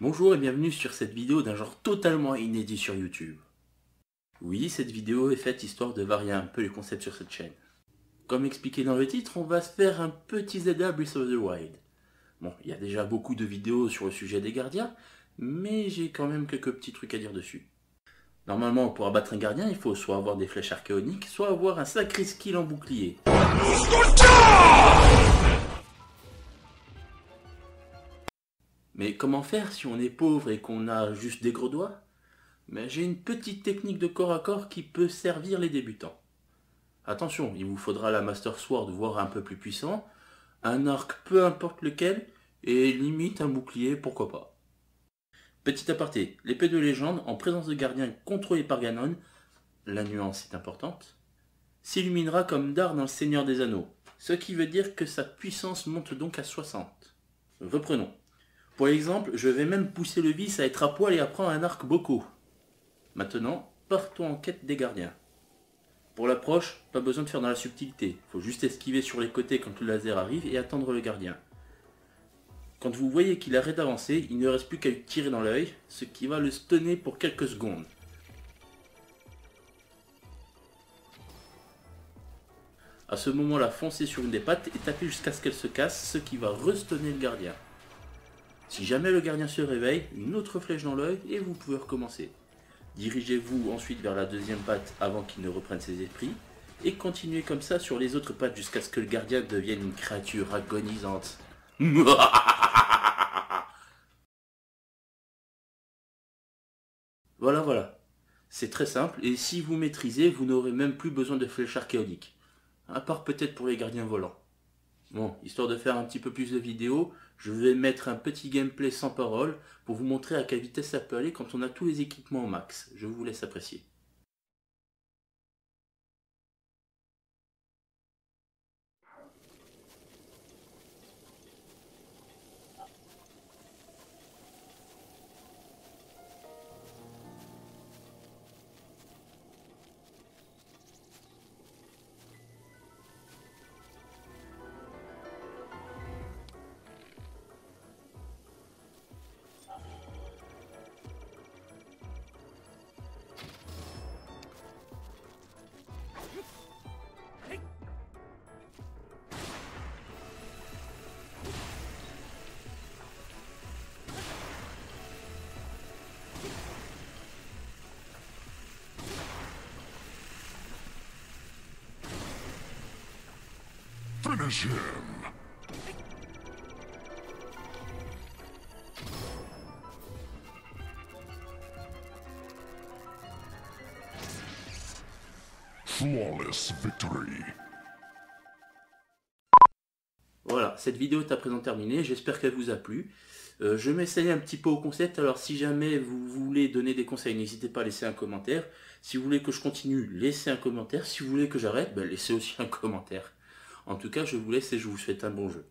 Bonjour et bienvenue sur cette vidéo d'un genre totalement inédit sur YouTube. Oui, cette vidéo est faite histoire de varier un peu les concepts sur cette chaîne. Comme expliqué dans le titre, on va se faire un petit Zelda Breath of the Wild. Bon, il y a déjà beaucoup de vidéos sur le sujet des gardiens, mais j'ai quand même quelques petits trucs à dire dessus. Normalement, pour abattre un gardien, il faut soit avoir des flèches archéoniques, soit avoir un sacré skill en bouclier. Mais comment faire si on est pauvre et qu'on a juste des gros doigts? Mais j'ai une petite technique de corps à corps qui peut servir les débutants. Attention, il vous faudra la Master Sword, voire un peu plus puissant, un arc peu importe lequel, et limite un bouclier, pourquoi pas. Petit aparté, l'épée de légende, en présence de gardiens contrôlés par Ganon, la nuance est importante, s'illuminera comme Dar dans le Seigneur des Anneaux, ce qui veut dire que sa puissance monte donc à 60. Reprenons. Pour l'exemple, je vais même pousser le vice à être à poil et à prendre un arc Boko. Maintenant, partons en quête des gardiens. Pour l'approche, pas besoin de faire dans la subtilité, faut juste esquiver sur les côtés quand le laser arrive et attendre le gardien. Quand vous voyez qu'il arrête d'avancer, il ne reste plus qu'à lui tirer dans l'œil, ce qui va le stunner pour quelques secondes. À ce moment-là, foncez sur une des pattes et tapez jusqu'à ce qu'elle se casse, ce qui va restunner le gardien. Si jamais le gardien se réveille, une autre flèche dans l'œil et vous pouvez recommencer. Dirigez-vous ensuite vers la deuxième patte avant qu'il ne reprenne ses esprits, et continuez comme ça sur les autres pattes jusqu'à ce que le gardien devienne une créature agonisante. Voilà. C'est très simple, et si vous maîtrisez, vous n'aurez même plus besoin de flèches archéoniques. À part peut-être pour les gardiens volants. Bon, histoire de faire un petit peu plus de vidéos, je vais mettre un petit gameplay sans parole pour vous montrer à quelle vitesse ça peut aller quand on a tous les équipements au max. Je vous laisse apprécier. Finish him! Flawless victory! Voilà, cette vidéo est à présent terminée, j'espère qu'elle vous a plu. Je m'essaye un petit peu au concept, alors si jamais vous voulez donner des conseils, n'hésitez pas à laisser un commentaire. Si vous voulez que je continue, laissez un commentaire. Si vous voulez que j'arrête, laissez aussi un commentaire. En tout cas, je vous laisse et je vous souhaite un bon jeu.